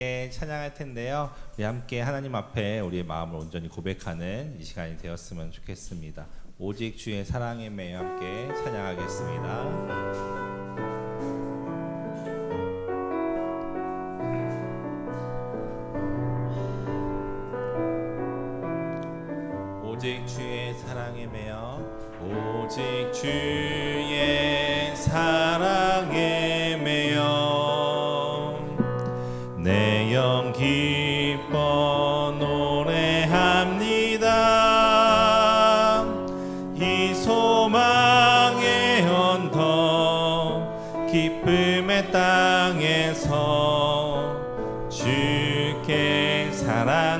찬양할 텐데요. 우리 함께 하나님 앞에 우리의 마음을 온전히 고백하는 이 시간이 되었으면 좋겠습니다. 오직 주의 사랑에 매여 함께 찬양하겠습니다. 오직 주의 사랑에 매여 오직 주의 사랑에 매여 내 영 기뻐 노래합니다. 이 소망의 언덕 기쁨의 땅에서 주께 사랑드립니다.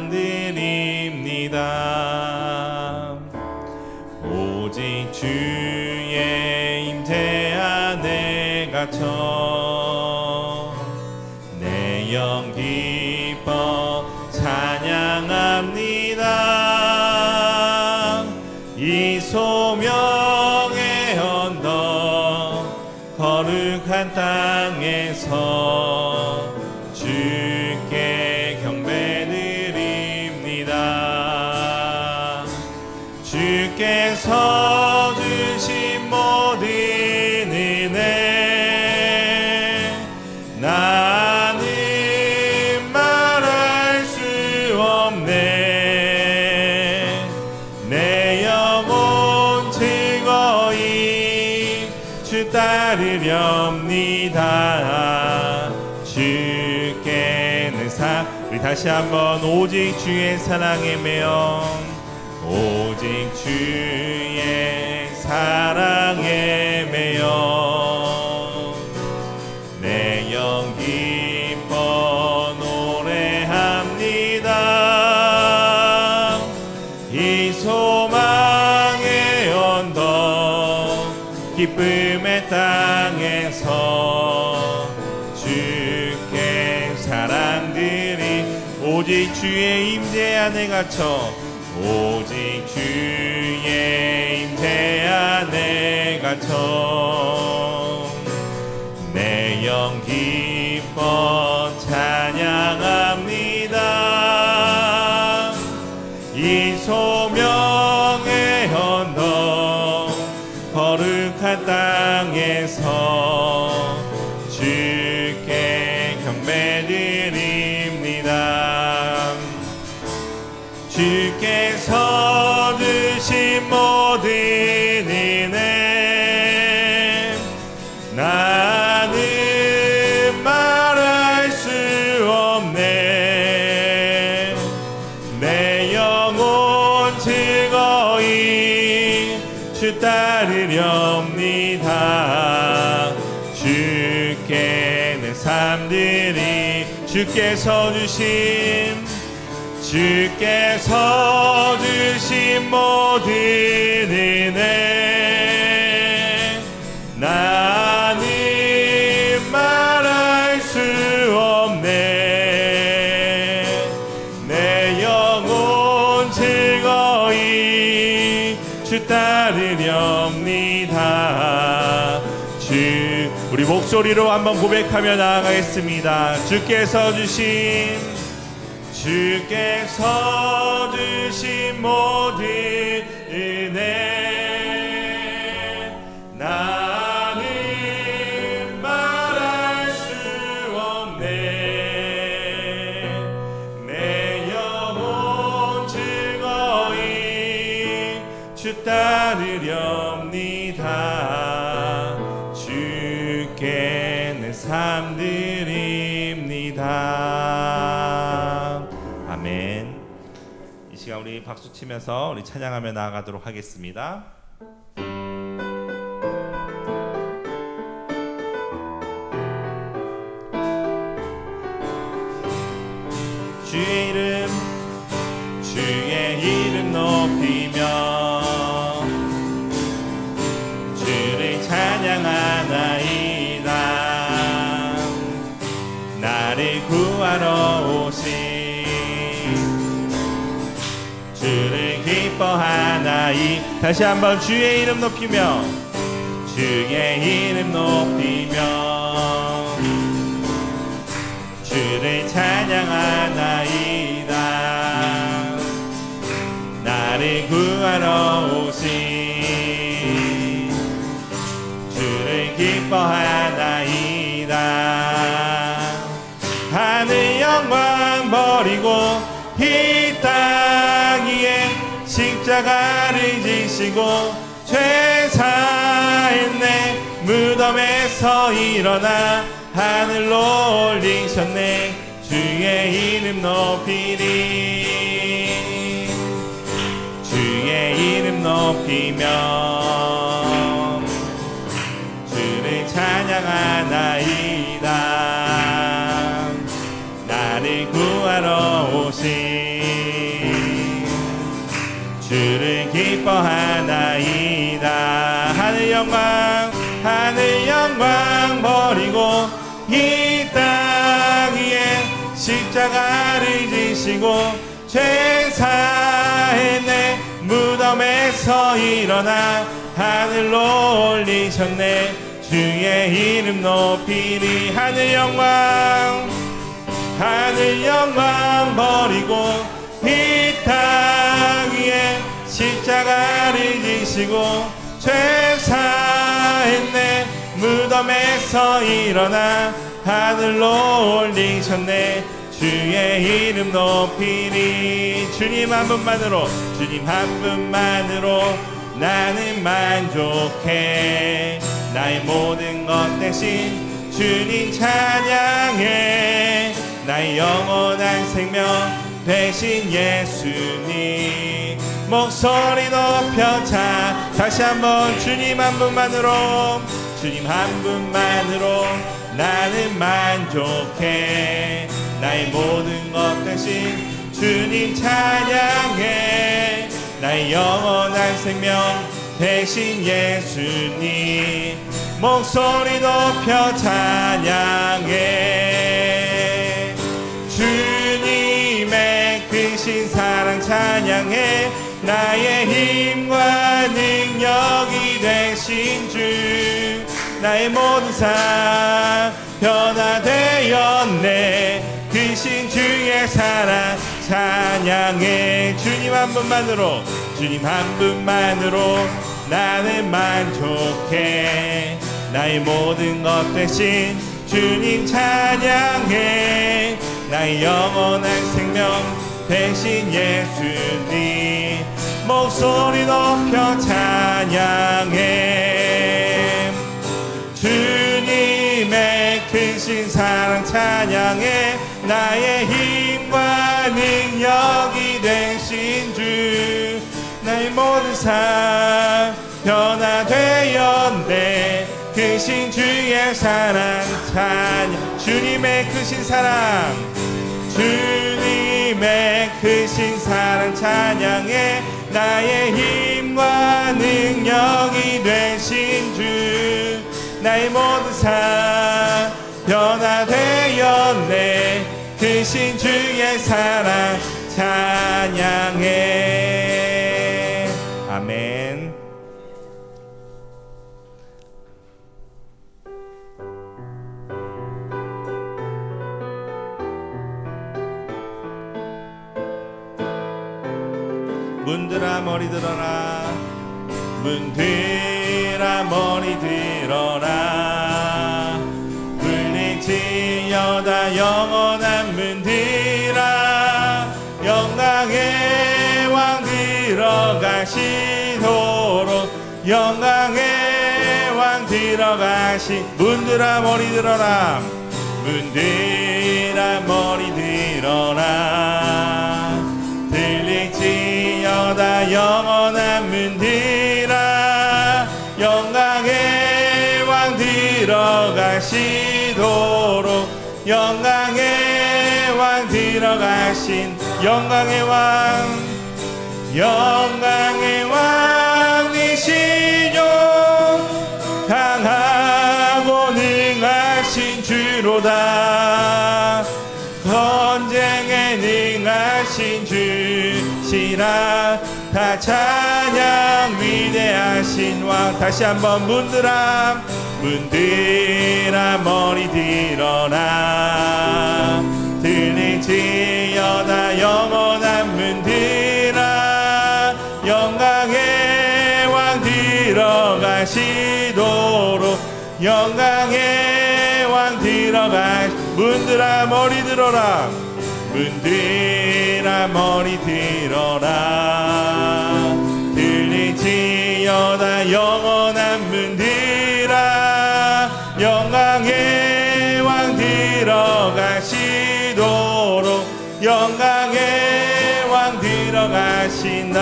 오직 주의 임재 안에 갇혀 내 영 기뻐 찬양합니다. 이 소명의 언덕 거룩한 땅에서 주께 경배드립니다. 주께서 주신 모든 은혜 나는 말할 수 없네. 내 영혼 즐거이 주 따르렵니다. 주께는 우리 다시 한번 오직 주의 사랑에 매여 오직 주의 사랑에 매여 내 영 기뻐 노래합니다. 이 소망의 언덕 기쁨의 땅에서 주께 사랑들이 오직 주의 임재 안에 갇혀 오직 주의 임재 안에 갇혀 내 영 기뻐 찬양합니다. 이 소명의 언덕 거룩한 땅에서 주께 경배드립니다. 주께서 주신 모든 은혜 나는 말할 수 없네. 내 영혼 즐거이 주 따르렵니다. 주께 내 삶들이 주께서 주신 모든 은혜 나는 말할 수 없네. 내 영혼 즐거이 주 따르렵니다. 우리 목소리로 한번 고백하며 나아가겠습니다. 주께서 주신 모든 은혜 나는 말할 수 없네. 내 영혼 즐거이 주 따르렵니다. 주께 내 삶 드립니다. 아멘. 이 시간 우리 박수 치면서 우리 찬양하며 나아가도록 하겠습니다. 주의 이름 높이며 주를 찬양하나이다. 나를 구하러 오신 주를 기뻐하나이. 다시 한번 주의 이름 높이며 주의 이름 높이며 주를 찬양하나이다. 나를 구하러 오신 주를 기뻐하나이다. 하늘 영광 버리고 이 땅 위에 십자가를 지시고 죄 사했네. 무덤에서 일어나 하늘로 올리셨네. 주의 이름 높이리. 주의 이름 높이며 주를 찬양하나이다. 나를 구하러 오신 주를 기뻐하나이다. 하늘 영광 버리고 이 땅 위에 십자가를 지시고 죄 사했네. 무덤에서 일어나 하늘로 올리셨네. 주의 이름 높이리. 하늘 영광 버리고 이 땅 위에 십자가를 지시고 죄 사했네. 무덤에서 일어나 하늘로 올리셨네. 주의 이름 높이리. 주님 한 분만으로 나는 만족해. 나의 모든 것 대신 주님 찬양해. 나의 영원한 생명 대신 예수님 목소리 높여자. 다시 한번 주님 한 분만으로 나는 만족해. 나의 모든 것 대신 주님 찬양해. 나의 영원한 생명 대신 예수님 목소리 높여 찬양해. 주님의 크신 사랑 찬양해. 나의 힘과 능력이 되신 주 나의 모든 삶 변화되었네. 크신 주의 사랑 찬양해. 주님 한 분만으로 나는 만족해. 나의 모든 것 대신 주님 찬양해. 나의 영원한 생명 대신 예수님 목소리 높여 찬양해. 주님의 크신 사랑 찬양해. 나의 힘과 능력이 되신 주 나의 모든 삶 변화되었네. 크신 주의 사랑 찬양. 주님의 크신 사랑 찬양해. 나의 힘과 능력이 되신 주 나의 모든 삶 변화되었네. 크신 주의 사랑 찬양해. 아멘. 문들아 머리 들어라. 문들아 머리 들어라. 불리지어다 영원한 문들아. 영광의 왕 들어가시도록. 영광의 왕 들어가시. 문들아 머리 들어라. 문들아 머리 들어라. 들릴지어다 영원한 문들아. 영광의 왕 들어가시도록. 영광의 왕 들어가신. 영광의 왕이시요 강하고 능하신 주로다. 전쟁에 능하신 주시라. 다 찬양 위대하신 왕. 다시 한번 문들아 문들아 머리 들어라 들릴지어다 영원한 문들아 영광의 왕 들어가시도록 영광의 왕 문들아 머리 들어라 문들아 머리 들어라 들릴지어다 영원한 문들아 영광의 왕 들어가시도록 영광의 왕 들어가신다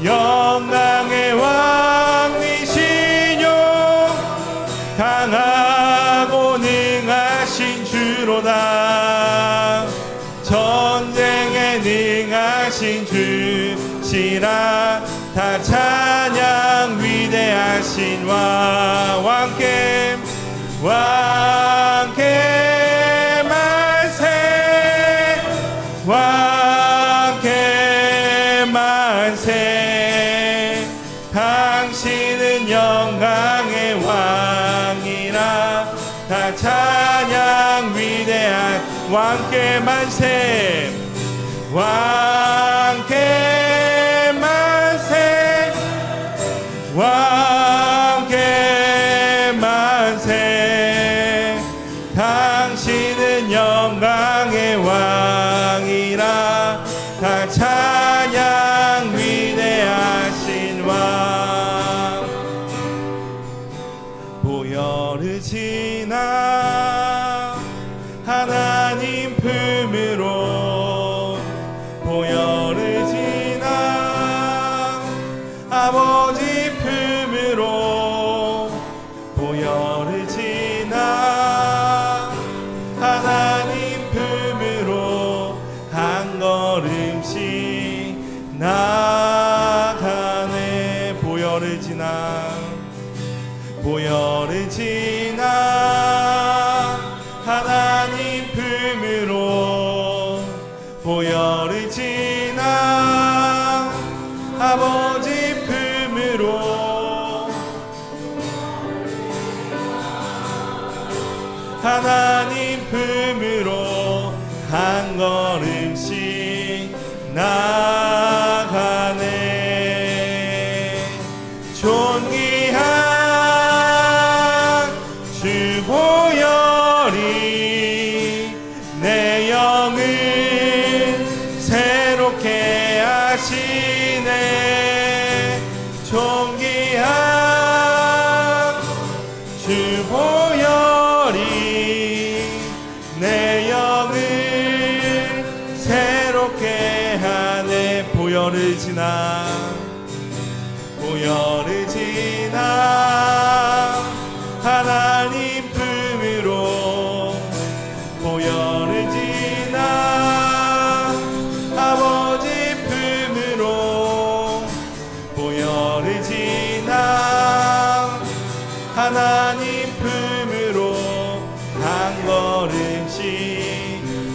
영광의 왕이시뇨 강하고 능하신 주로다 전쟁에 능하신 주시라 다 찬양 위대하신 왕께 만세 왕께 만세 당신은 영광의 왕이라 다 찬양 위대한 왕께 만세 왕께 만세 왕께 만세 당신은 영광의 왕이라 다 찬양 위대하신 왕 보혈을 지나 하나님 품으로 보혈을 지나 아버지 품으로 보혈을 지나 하나님 품으로 한 걸음씩 나가네 보혈을 지나 보혈을 지나 하나님 품으로 보혈을 지나 아버지 품으로 하나님 품으로 한 걸음씩 나가네 존귀한 주 보혈이 내 영을 새롭게 하시네 존귀한 주 보혈이 내 영을 새롭게 하네 보혈을 지나 보혈을 지나 하나님 품으로 보혈을 지나 아버지 품으로 보혈을 지나 하나님 품으로 한 걸음씩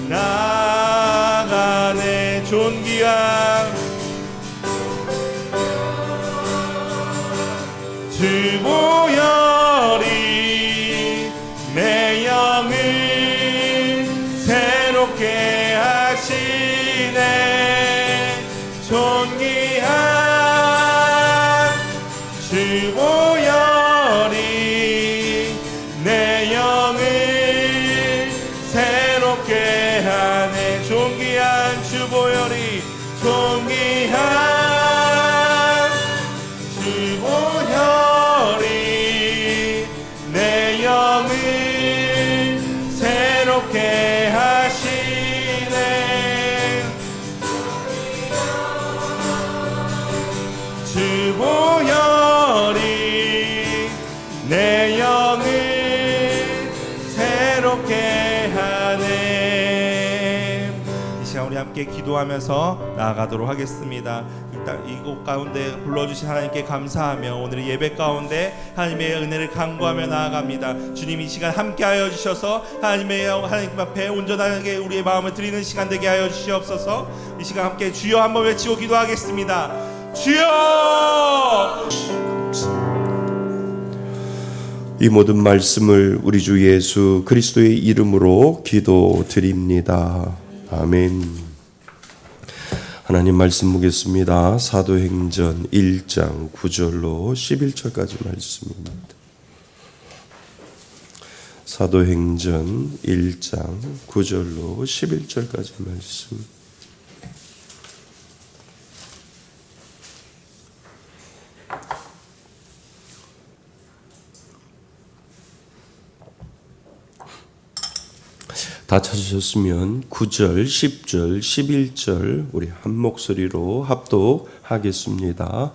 나가네 존귀한 주 보혈이 내 영을 새롭게 하시네 존귀한 주 보혈이 내 영을 새롭게 하네 존귀한 주 보혈이 존귀한 주 보혈이 내 영을 새롭게 하시네 주 보혈이 내 영을 새롭게 하네 이 시간 우리 함께 기도하면서 나아가도록 하겠습니다. 이곳 가운데 불러주신 하나님께 감사하며 오늘 예배 가운데 하나님의 은혜를 간구하며 나아갑니다. 주님 이 시간 함께하여 주셔서 하나님 앞에 온전하게 우리의 마음을 드리는 시간 되게 하여 주시옵소서. 이 시간 함께 주여 한번 외치고 기도하겠습니다. 주여 이 모든 말씀을 우리 주 예수 그리스도의 이름으로 기도드립니다. 아멘. 하나님 말씀 보겠습니다. 사도행전 1장 9절로 11절까지 말씀입니다. 사도행전 1장 9절로 11절까지 말씀. 다 찾으셨으면 9절, 10절, 11절 우리 한 목소리로 합독하겠습니다.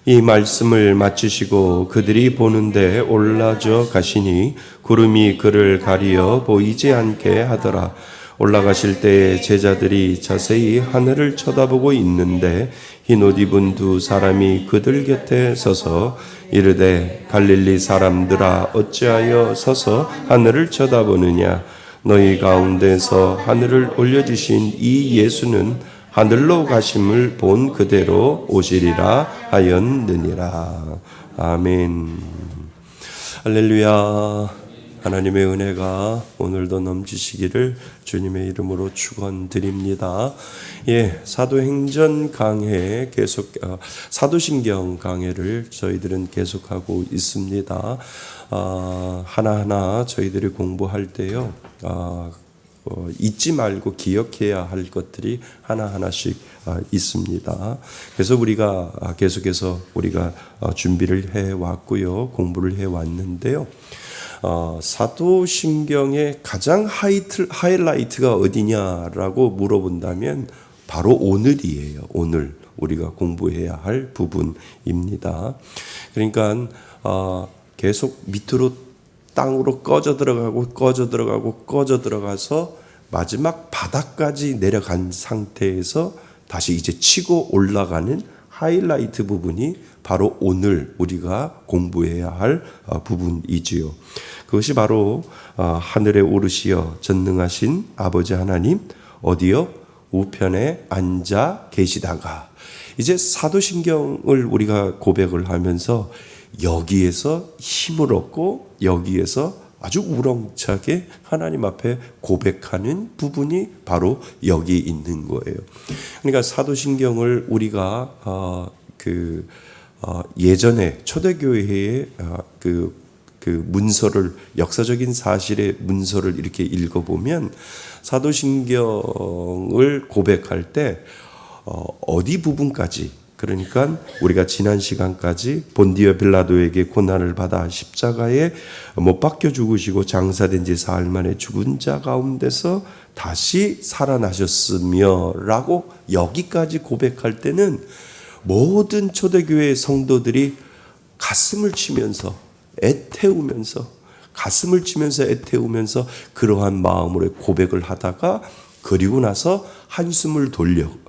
이 말씀을 마치시고 그들이 보는데 올라져 가시니 구름이 그를 가리어 보이지 않게 하더라. 올라가실 때 제자들이 자세히 하늘을 쳐다보고 있는데 흰옷 입은 두 사람이 그들 곁에 서서 이르되 갈릴리 사람들아 어찌하여 서서 하늘을 쳐다보느냐. 너희 가운데서 하늘을 올려주신 이 예수는 하늘로 가심을 본 그대로 오시리라 하였느니라. 아멘. 할렐루야. 하나님의 은혜가 오늘도 넘치시기를 주님의 이름으로 축원드립니다. 사도행전 강해 계속 사도신경 강해를 저희들은 계속하고 있습니다. 하나하나 저희들이 공부할 때요. 잊지 말고 기억해야 할 것들이 하나하나씩 있습니다. 그래서 우리가 계속해서 우리가 준비를 해왔고요. 공부를 해왔는데요. 사도신경의 가장 하이라이트가 어디냐라고 물어본다면 바로 오늘이에요. 오늘 우리가 공부해야 할 부분입니다. 그러니까 계속 밑으로 땅으로 꺼져 들어가서 마지막 바닥까지 내려간 상태에서 다시 이제 치고 올라가는 하이라이트 부분이 바로 오늘 우리가 공부해야 할 부분이지요. 그것이 바로 하늘에 오르시어 전능하신 아버지 하나님 어디요? 우편에 앉아 계시다가 이제 사도신경을 우리가 고백을 하면서 여기에서 힘을 얻고 여기에서 아주 우렁차게 하나님 앞에 고백하는 부분이 바로 여기 있는 거예요. 그러니까 사도신경을 우리가 예전에 초대교회의 그 문서를 역사적인 사실의 문서를 이렇게 읽어보면 사도신경을 고백할 때 어디 부분까지 그러니까 우리가 지난 시간까지 본디오 빌라도에게 고난을 받아 십자가에 못 박혀 죽으시고 장사된 지 사흘 만에 죽은 자 가운데서 다시 살아나셨으며 라고 여기까지 고백할 때는 모든 초대교회의 성도들이 가슴을 치면서 애태우면서 그러한 마음으로 고백을 하다가 그리고 나서 한숨을 돌리고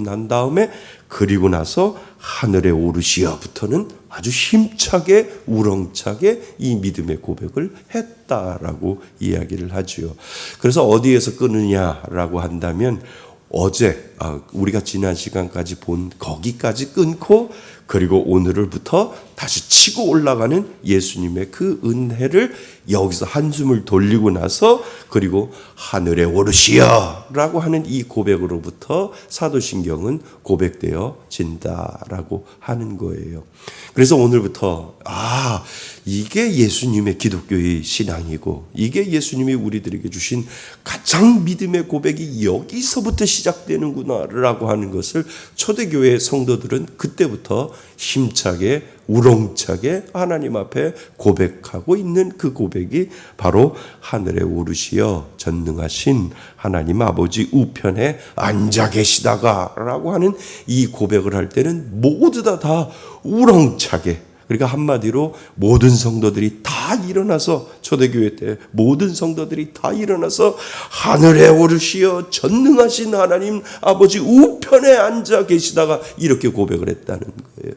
난 다음에 그리고 나서 하늘에 오르시어부터는 아주 힘차게 우렁차게 이 믿음의 고백을 했다라고 이야기를 하지요. 그래서 어디에서 끊느냐라고 한다면 어제 우리가 지난 시간까지 본 거기까지 끊고 그리고 오늘부터 다시 치고 올라가는 예수님의 그 은혜를 여기서 한숨을 돌리고 나서 그리고 하늘에 오르시어라고 하는 이 고백으로부터 사도신경은 고백되어진다라고 하는 거예요. 그래서 오늘부터 이게 예수님의 기독교의 신앙이고 이게 예수님이 우리들에게 주신 가장 믿음의 고백이 여기서부터 시작되는구나라고 하는 것을 초대교회 성도들은 그때부터 힘차게 우렁차게 하나님 앞에 고백하고 있는 그 고백이 바로 하늘에 오르시어 전능하신 하나님 아버지 우편에 앉아 계시다가 라고 하는 이 고백을 할 때는 모두 다 우렁차게 그러니까 한마디로 모든 성도들이 다 일어나서 초대교회 때 모든 성도들이 다 일어나서 하늘에 오르시어 전능하신 하나님 아버지 우편에 앉아 계시다가 이렇게 고백을 했다는 거예요.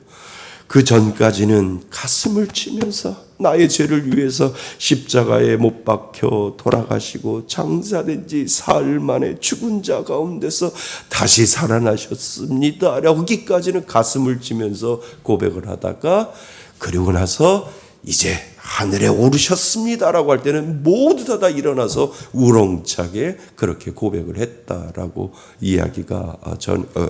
그 전까지는 가슴을 치면서 나의 죄를 위해서 십자가에 못 박혀 돌아가시고 장사된 지 사흘 만에 죽은 자 가운데서 다시 살아나셨습니다. 여기까지는 가슴을 치면서 고백을 하다가 그리고 나서 이제 하늘에 오르셨습니다라고 할 때는 모두 다 일어나서 우렁차게 그렇게 고백을 했다라고 이야기가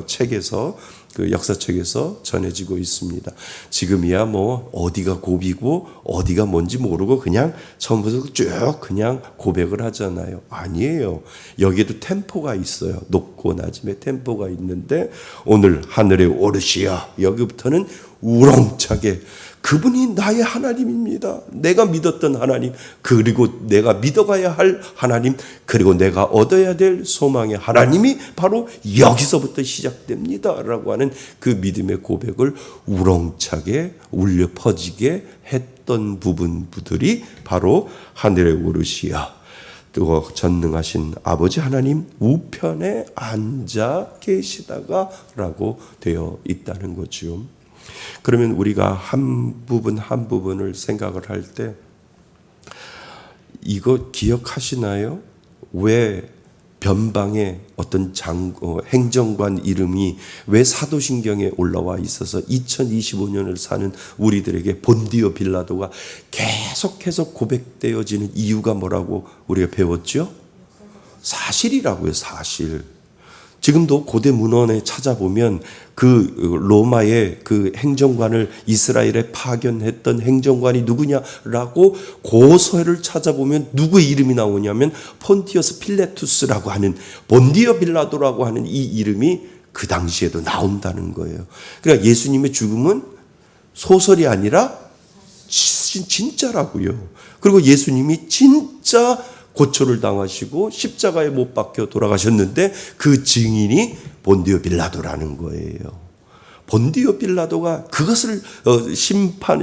책에서 그 역사책에서 전해지고 있습니다. 지금이야 뭐 어디가 고비고 어디가 뭔지 모르고 그냥 처음부터 쭉 그냥 고백을 하잖아요. 아니에요. 여기에도 템포가 있어요. 높고 낮음의 템포가 있는데 오늘 하늘에 오르시야 여기부터는 우렁차게 그분이 나의 하나님입니다. 내가 믿었던 하나님, 그리고 내가 믿어가야 할 하나님, 그리고 내가 얻어야 될 소망의 하나님이 바로 여기서부터 시작됩니다 라고 하는 그 믿음의 고백을 우렁차게 울려 퍼지게 했던 부분들이 바로 하늘에 오르시야 또 전능하신 아버지 하나님 우편에 앉아 계시다가 라고 되어 있다는 거죠. 그러면 우리가 한 부분 한 부분을 생각을 할 때 이거 기억하시나요? 왜 변방에 어떤 행정관 이름이 왜 사도신경에 올라와 있어서 2025년을 사는 우리들에게 본디오 빌라도가 계속해서 고백되어지는 이유가 뭐라고 우리가 배웠죠? 사실이라고요, 사실. 지금도 고대 문헌에 찾아보면 그 로마의 그 행정관을 이스라엘에 파견했던 행정관이 누구냐라고 고서를 찾아보면 누구의 이름이 나오냐면 폰티어스 필레투스라고 하는 본디오 빌라도라고 하는 이 이름이 그 당시에도 나온다는 거예요. 그러니까 예수님의 죽음은 소설이 아니라 진짜라고요. 그리고 예수님이 진짜 고초를 당하시고 십자가에 못 박혀 돌아가셨는데 그 증인이 본디오 빌라도라는 거예요. 본디오 빌라도가 그것을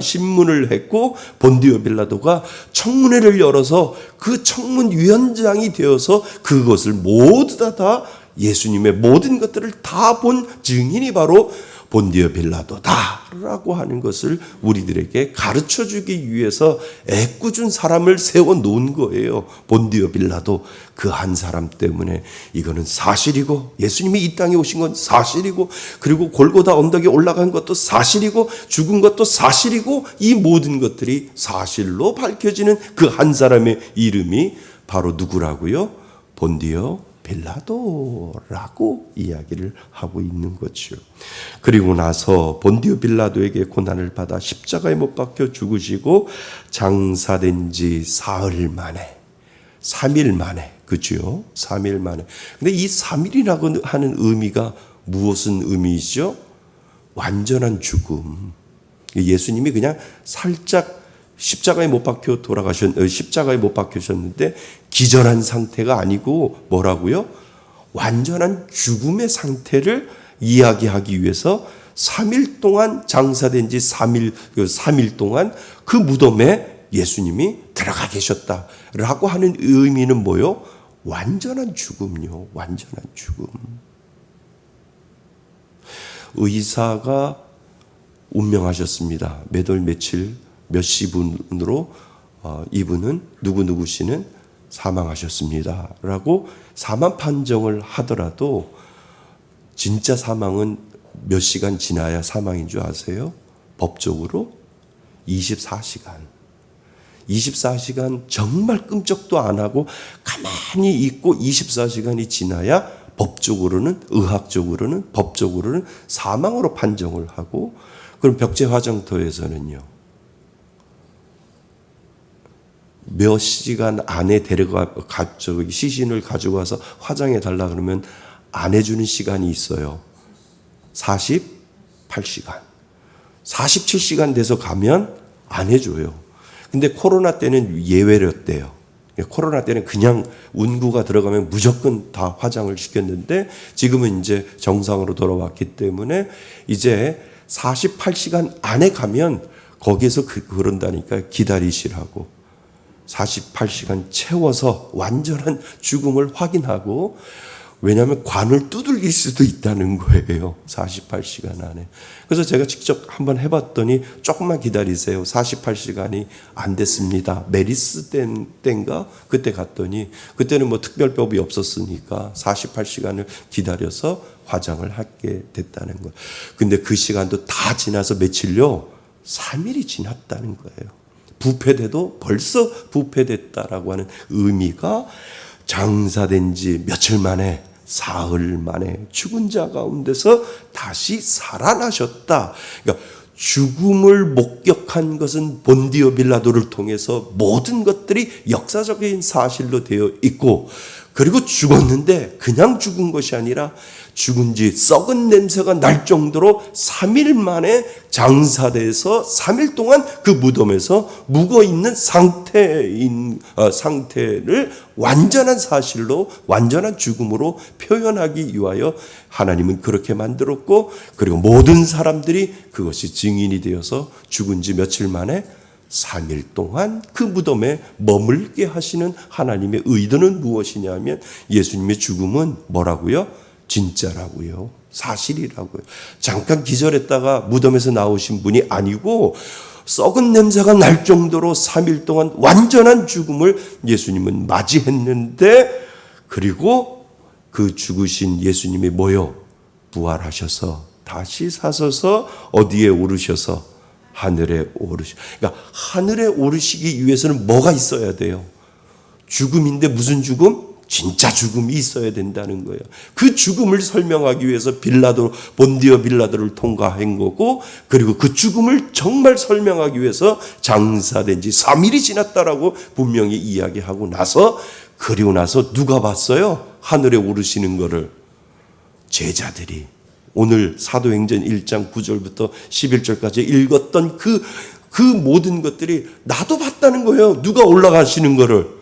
신문을 했고 본디오 빌라도가 청문회를 열어서 그 청문위원장이 되어서 그것을 모두 다 예수님의 모든 것들을 다 본 증인이 바로 본디오 빌라도다라고 하는 것을 우리들에게 가르쳐주기 위해서 애꿎은 사람을 세워놓은 거예요. 본디오 빌라도 그 한 사람 때문에 이거는 사실이고 예수님이 이 땅에 오신 건 사실이고 그리고 골고다 언덕에 올라간 것도 사실이고 죽은 것도 사실이고 이 모든 것들이 사실로 밝혀지는 그 한 사람의 이름이 바로 누구라고요? 본디오 빌라도라고 이야기를 하고 있는 거죠. 그리고 나서 본디오 빌라도에게 고난을 받아 십자가에 못 박혀 죽으시고 장사된 지 사흘 만에 3일 만에 그죠? 3일 만에. 근데 이 3일이라고 하는 의미가 무엇은 의미이죠? 완전한 죽음. 예수님이 그냥 살짝 십자가에 못 박히셨는데 기절한 상태가 아니고 뭐라고요? 완전한 죽음의 상태를 이야기하기 위해서 3일 동안 장사된 지 3일 동안 그 무덤에 예수님이 들어가 계셨다라고 하는 의미는 뭐요? 완전한 죽음요. 완전한 죽음. 의사가 운명하셨습니다. 몇 월 며칠 몇 시분으로 이분은 누구누구 씨는 사망하셨습니다 라고 사망 판정을 하더라도 진짜 사망은 몇 시간 지나야 사망인 줄 아세요? 법적으로 24시간 24시간 정말 끔찍도 안 하고 가만히 있고 24시간이 지나야 법적으로는 의학적으로는 법적으로는 사망으로 판정을 하고 그럼 벽제화장터에서는요 몇 시간 안에 시신을 가지고 와서 화장해 달라 그러면 안 해주는 시간이 있어요. 48시간. 47시간 돼서 가면 안 해줘요. 근데 코로나 때는 예외였대요. 코로나 때는 그냥 운구가 들어가면 무조건 다 화장을 시켰는데 지금은 이제 정상으로 돌아왔기 때문에 이제 48시간 안에 가면 거기에서 그런다니까 기다리시라고. 48시간 채워서 완전한 죽음을 확인하고 왜냐하면 관을 두들길 수도 있다는 거예요. 48시간 안에. 그래서 제가 직접 한번 해봤더니 조금만 기다리세요. 48시간이 안 됐습니다. 메리스 때인가 그때 갔더니 그때는 뭐 특별법이 없었으니까 48시간을 기다려서 화장을 하게 됐다는 거예요. 근데 그 시간도 다 지나서 며칠요? 3일이 지났다는 거예요. 부패돼도 벌써 부패됐다라고 하는 의미가 장사된 지 며칠 만에 사흘 만에 죽은 자 가운데서 다시 살아나셨다. 그러니까 죽음을 목격한 것은 본디오 빌라도를 통해서 모든 것들이 역사적인 사실로 되어 있고, 그리고 죽었는데 그냥 죽은 것이 아니라 죽은 지 썩은 냄새가 날 정도로 3일 만에 장사돼서 3일 동안 그 무덤에서 묵어 있는 상태를 완전한 사실로, 완전한 죽음으로 표현하기 위하여 하나님은 그렇게 만들었고, 그리고 모든 사람들이 그것이 증인이 되어서 죽은 지 며칠 만에 3일 동안 그 무덤에 머물게 하시는 하나님의 의도는 무엇이냐 하면, 예수님의 죽음은 뭐라고요? 진짜라고요. 사실이라고요. 잠깐 기절했다가 무덤에서 나오신 분이 아니고 썩은 냄새가 날 정도로 3일 동안 완전한 죽음을 예수님은 맞이했는데, 그리고 그 죽으신 예수님이 뭐요? 부활하셔서 다시 사셔서 어디에 오르셔서 하늘에 그러니까 하늘에 오르시기 위해서는 뭐가 있어야 돼요? 죽음인데 무슨 죽음? 진짜 죽음이 있어야 된다는 거예요. 그 죽음을 설명하기 위해서 본디오 빌라도를 통과한 거고, 그리고 그 죽음을 정말 설명하기 위해서 장사된 지 3일이 지났다라고 분명히 이야기하고 나서, 그리고 나서 누가 봤어요? 하늘에 오르시는 거를. 제자들이. 오늘 사도행전 1장 9절부터 11절까지 읽었던 그 모든 것들이 나도 봤다는 거예요. 누가 올라가시는 거를.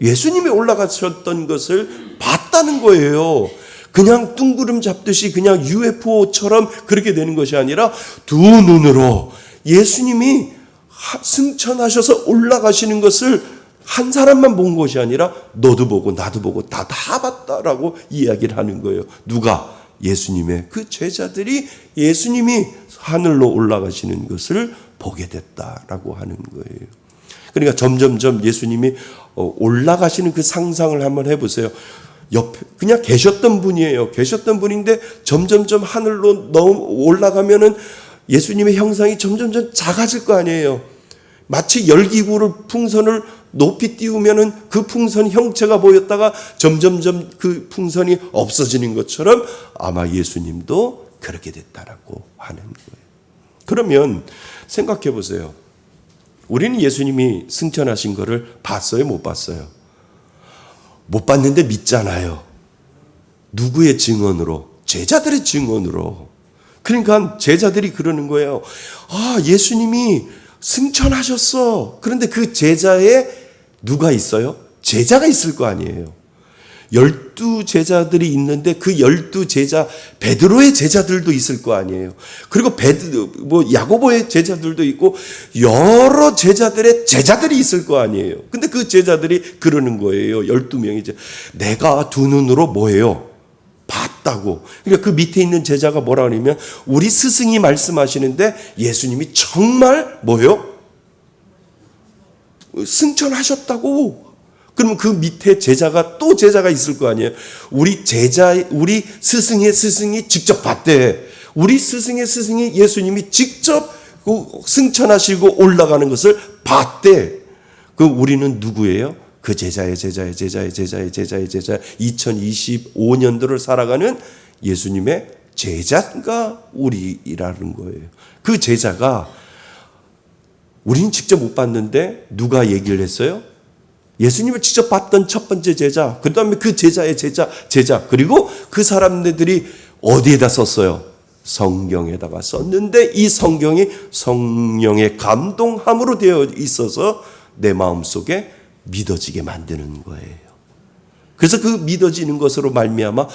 예수님이 올라가셨던 것을 봤다는 거예요. 그냥 뚱구름 잡듯이 그냥 UFO처럼 그렇게 되는 것이 아니라 두 눈으로 예수님이 승천하셔서 올라가시는 것을 한 사람만 본 것이 아니라 너도 보고 나도 보고 다 봤다라고 이야기를 하는 거예요. 누가? 예수님의 그 제자들이 예수님이 하늘로 올라가시는 것을 보게 됐다라고 하는 거예요. 그러니까 점점점 예수님이 올라가시는 그 상상을 한번 해보세요. 옆에 그냥 계셨던 분이에요. 계셨던 분인데 점점점 하늘로 올라가면은 예수님의 형상이 점점점 작아질 거 아니에요. 마치 열기구를 풍선을 높이 띄우면은 그 풍선 형체가 보였다가 점점점 그 풍선이 없어지는 것처럼 아마 예수님도 그렇게 됐다라고 하는 거예요. 그러면 생각해 보세요. 우리는 예수님이 승천하신 것을 봤어요? 못 봤어요? 못 봤는데 믿잖아요. 누구의 증언으로? 제자들의 증언으로. 그러니까 제자들이 그러는 거예요. 아, 예수님이 승천하셨어. 그런데 그 제자에 누가 있어요? 제자가 있을 거 아니에요. 12 제자들이 있는데 그 12 제자, 베드로의 제자들도 있을 거 아니에요. 그리고 야고보의 제자들도 있고 여러 제자들의 제자들이 있을 거 아니에요. 근데 그 제자들이 그러는 거예요. 12명이 내가 두 눈으로 뭐예요? 봤다고. 그러니까 그 밑에 있는 제자가 뭐라 그러냐면 우리 스승이 말씀하시는데 예수님이 정말 뭐예요? 승천하셨다고. 그러면 그 밑에 제자가 또 제자가 있을 거 아니에요. 우리 스승의 스승이 직접 봤대. 우리 스승의 스승이 예수님이 직접 승천하시고 올라가는 것을 봤대. 그 우리는 누구예요? 그 제자의 2025년도를 살아가는 예수님의 제자가 우리라는 거예요. 그 제자가 우리는 직접 못 봤는데 누가 얘기를 했어요? 예수님을 직접 봤던 첫 번째 제자, 그 다음에 그 제자의 제자, 그리고 그 사람들이 어디에다 썼어요? 성경에다가 썼는데 이 성경이 성령의 감동함으로 되어 있어서 내 마음속에 믿어지게 만드는 거예요. 그래서 그 믿어지는 것으로 말미암아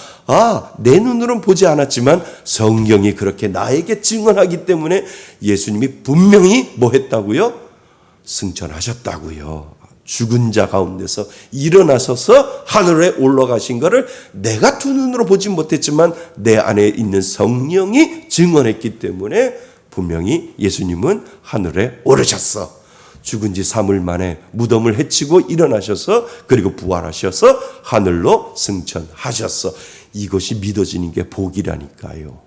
내 눈으로는 보지 않았지만 성경이 그렇게 나에게 증언하기 때문에 예수님이 분명히 뭐 했다고요? 승천하셨다고요. 죽은 자 가운데서 일어나셔서 하늘에 올라가신 것을 내가 두 눈으로 보지 못했지만 내 안에 있는 성령이 증언했기 때문에 분명히 예수님은 하늘에 오르셨어. 죽은 지 3일 만에 무덤을 헤치고 일어나셔서 그리고 부활하셔서 하늘로 승천하셨어. 이것이 믿어지는 게 복이라니까요.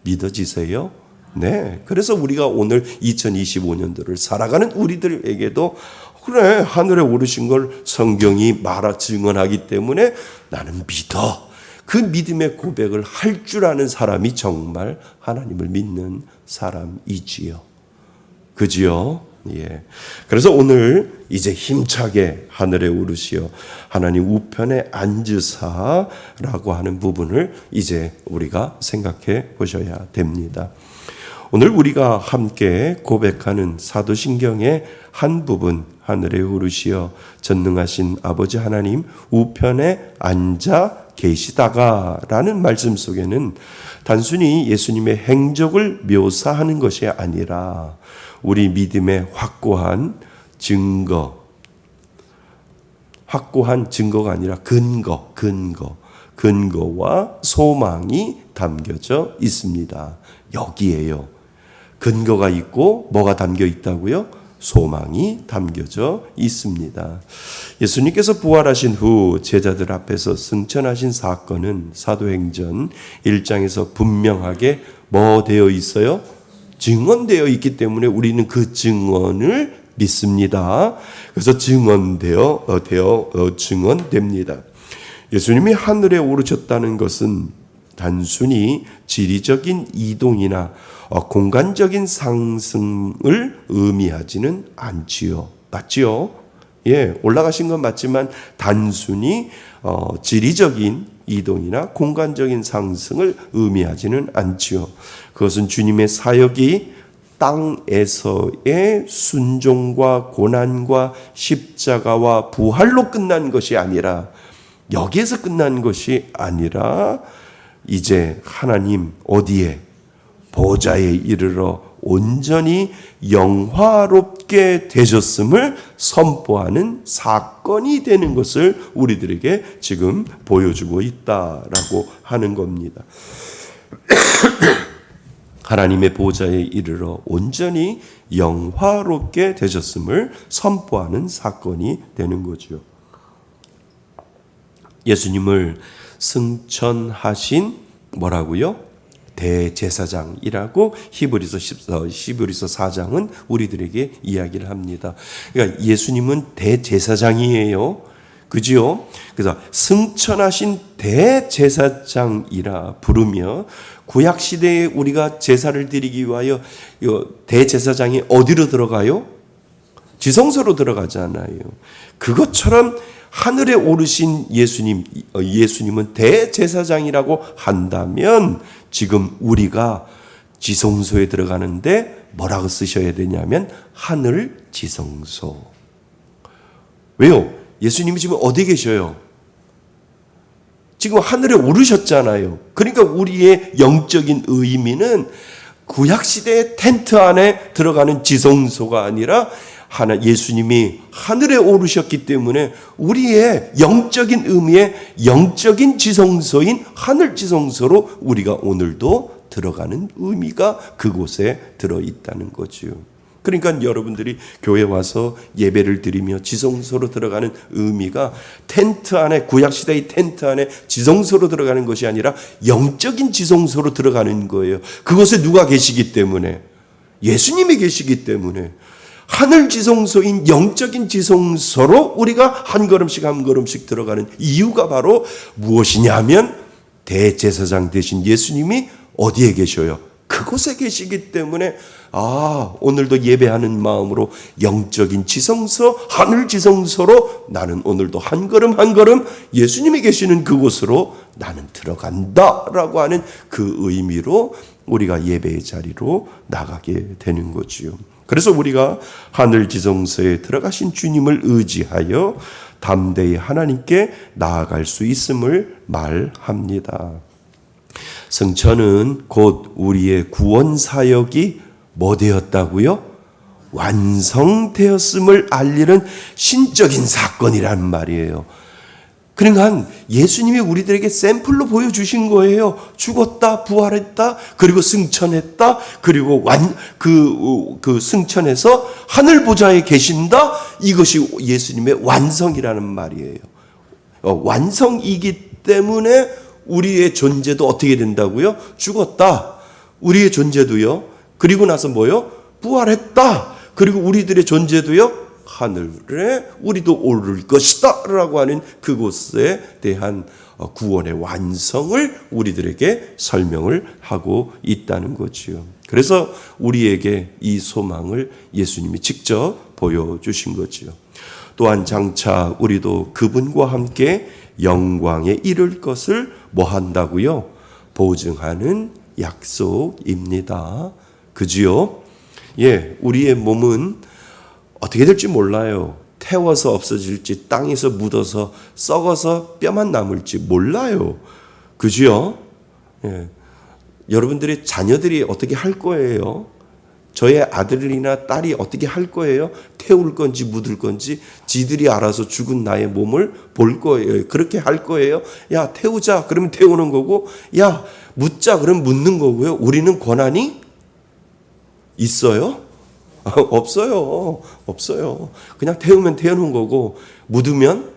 믿어지세요? 네. 그래서 우리가 오늘 2025년도를 살아가는 우리들에게도 그래, 하늘에 오르신 걸 성경이 증언하기 때문에 나는 믿어. 그 믿음의 고백을 할 줄 아는 사람이 정말 하나님을 믿는 사람이지요. 그지요? 예. 그래서 오늘 이제 힘차게 하늘에 오르시어 하나님 우편에 앉으사라고 하는 부분을 이제 우리가 생각해 보셔야 됩니다. 오늘 우리가 함께 고백하는 사도신경의 한 부분, 하늘에 오르시어 전능하신 아버지 하나님 우편에 앉아 계시다가라는 말씀 속에는 단순히 예수님의 행적을 묘사하는 것이 아니라 우리 믿음의 확고한 증거가 아니라 근거와 소망이 담겨져 있습니다. 여기에요. 근거가 있고 뭐가 담겨 있다고요? 소망이 담겨져 있습니다. 예수님께서 부활하신 후 제자들 앞에서 승천하신 사건은 사도행전 1장에서 분명하게 뭐 되어 있어요? 증언되어 있기 때문에 우리는 그 증언을 믿습니다. 그래서 증언됩니다. 예수님이 하늘에 오르셨다는 것은 단순히 지리적인 이동이나 공간적인 상승을 의미하지는 않지요. 맞지요? 예, 올라가신 건 맞지만 단순히 지리적인 이동이나 공간적인 상승을 의미하지는 않지요. 그것은 주님의 사역이 땅에서의 순종과 고난과 십자가와 부활로 끝난 것이 아니라 여기에서 끝난 것이 아니라 이제 하나님 어디에 보좌에 이르러 온전히 영화롭게 되셨음을 선포하는 사건이 되는 것을 우리들에게 지금 보여주고 있다라고 하는 겁니다. 하나님의 보좌에 이르러 온전히 영화롭게 되셨음을 선포하는 사건이 되는 거죠. 예수님을 승천하신 뭐라고요? 대제사장이라고 히브리서 4장은 우리들에게 이야기를 합니다. 그러니까 예수님은 대제사장이에요. 그지요? 그래서 승천하신 대제사장이라 부르며 구약 시대에 우리가 제사를 드리기 위하여 대제사장이 어디로 들어가요? 지성소로 들어가잖아요. 그것처럼 하늘에 오르신 예수님은 대제사장이라고 한다면 지금 우리가 지성소에 들어가는데 뭐라고 쓰셔야 되냐면 하늘 지성소. 왜요? 예수님이 지금 어디 계셔요? 지금 하늘에 오르셨잖아요. 그러니까 우리의 영적인 의미는 구약시대의 텐트 안에 들어가는 지성소가 아니라 예수님이 하늘에 오르셨기 때문에 우리의 영적인 의미의 영적인 지성소인 하늘 지성소로 우리가 오늘도 들어가는 의미가 그곳에 들어있다는 거죠. 그러니까 여러분들이 교회 와서 예배를 드리며 지성소로 들어가는 의미가 텐트 안에 구약시대의 텐트 안에 지성소로 들어가는 것이 아니라 영적인 지성소로 들어가는 거예요. 그곳에 누가 계시기 때문에? 예수님이 계시기 때문에 하늘 지성소인 영적인 지성소로 우리가 한 걸음씩 들어가는 이유가 바로 무엇이냐면 대제사장 되신 예수님이 어디에 계셔요? 그곳에 계시기 때문에 오늘도 예배하는 마음으로 영적인 지성소, 하늘 지성소로 나는 오늘도 한 걸음 예수님이 계시는 그곳으로 나는 들어간다라고 하는 그 의미로 우리가 예배의 자리로 나가게 되는 거지요. 그래서 우리가 하늘 지성소에 들어가신 주님을 의지하여 담대히 하나님께 나아갈 수 있음을 말합니다. 승천은 곧 우리의 구원 사역이 뭐 되었다고요? 완성되었음을 알리는 신적인 사건이란 말이에요. 그러니까 예수님이 우리들에게 샘플로 보여주신 거예요. 죽었다, 부활했다, 그리고 승천했다, 그리고 그 승천해서 하늘 보좌에 계신다. 이것이 예수님의 완성이라는 말이에요. 완성이기 때문에 우리의 존재도 어떻게 된다고요? 죽었다. 우리의 존재도요. 그리고 나서 뭐요? 부활했다. 그리고 우리들의 존재도요, 하늘에 우리도 오를 것이다 라고 하는 그곳에 대한 구원의 완성을 우리들에게 설명을 하고 있다는 거지요. 그래서 우리에게 이 소망을 예수님이 직접 보여주신 거지요. 또한 장차 우리도 그분과 함께 영광에 이를 것을 뭐 한다고요? 보증하는 약속입니다. 그지요? 예, 우리의 몸은 어떻게 될지 몰라요. 태워서 없어질지, 땅에서 묻어서 썩어서 뼈만 남을지 몰라요. 그지요? 예. 여러분들의 자녀들이 어떻게 할 거예요? 저의 아들이나 딸이 어떻게 할 거예요? 태울 건지 묻을 건지 지들이 알아서 죽은 나의 몸을 볼 거예요. 그렇게 할 거예요. 야, 태우자. 그러면 태우는 거고, 야, 묻자. 그러면 묻는 거고요. 우리는 권한이 있어요? 없어요. 없어요. 그냥 태우면 태우는 거고, 묻으면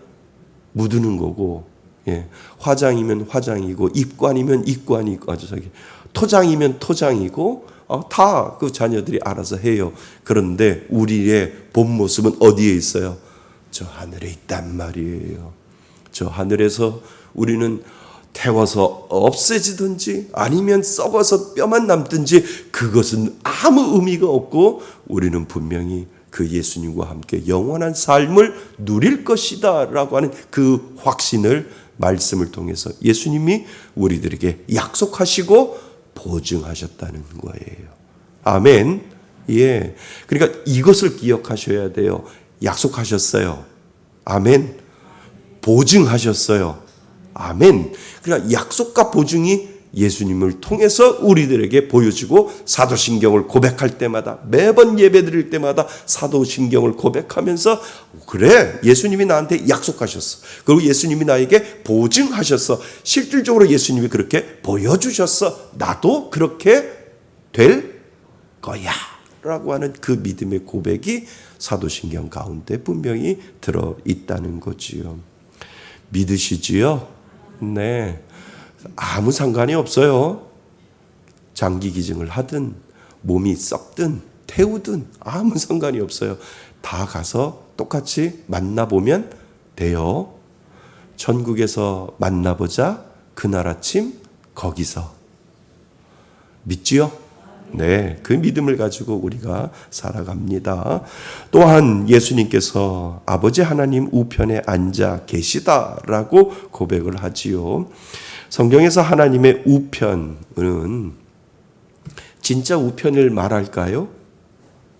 묻는 거고, 예. 화장이면 화장이고, 입관이면 입관이고, 토장이면 토장이고, 다 그 자녀들이 알아서 해요. 그런데 우리의 본 모습은 어디에 있어요? 저 하늘에 있단 말이에요. 저 하늘에서 우리는 태워서 없애지든지 아니면 썩어서 뼈만 남든지 그것은 아무 의미가 없고 우리는 분명히 그 예수님과 함께 영원한 삶을 누릴 것이다 라고 하는 그 확신을 말씀을 통해서 예수님이 우리들에게 약속하시고 보증하셨다는 거예요. 아멘. 예. 그러니까 이것을 기억하셔야 돼요. 약속하셨어요. 아멘. 보증하셨어요. 아멘. 그러니까 약속과 보증이 예수님을 통해서 우리들에게 보여지고 사도신경을 고백할 때마다 매번 예배드릴 때마다 사도신경을 고백하면서 그래 예수님이 나한테 약속하셨어. 그리고 예수님이 나에게 보증하셨어. 실질적으로 예수님이 그렇게 보여주셨어. 나도 그렇게 될 거야 라고 하는 그 믿음의 고백이 사도신경 가운데 분명히 들어있다는 거지요. 믿으시지요? 네. 아무 상관이 없어요. 장기 기증을 하든 몸이 썩든 태우든 아무 상관이 없어요. 다 가서 똑같이 만나보면 돼요. 천국에서 만나보자. 그날 아침 거기서. 믿지요? 네, 그 믿음을 가지고 우리가 살아갑니다. 또한 예수님께서 아버지 하나님 우편에 앉아 계시다라고 고백을 하지요. 성경에서 하나님의 우편은 진짜 우편을 말할까요?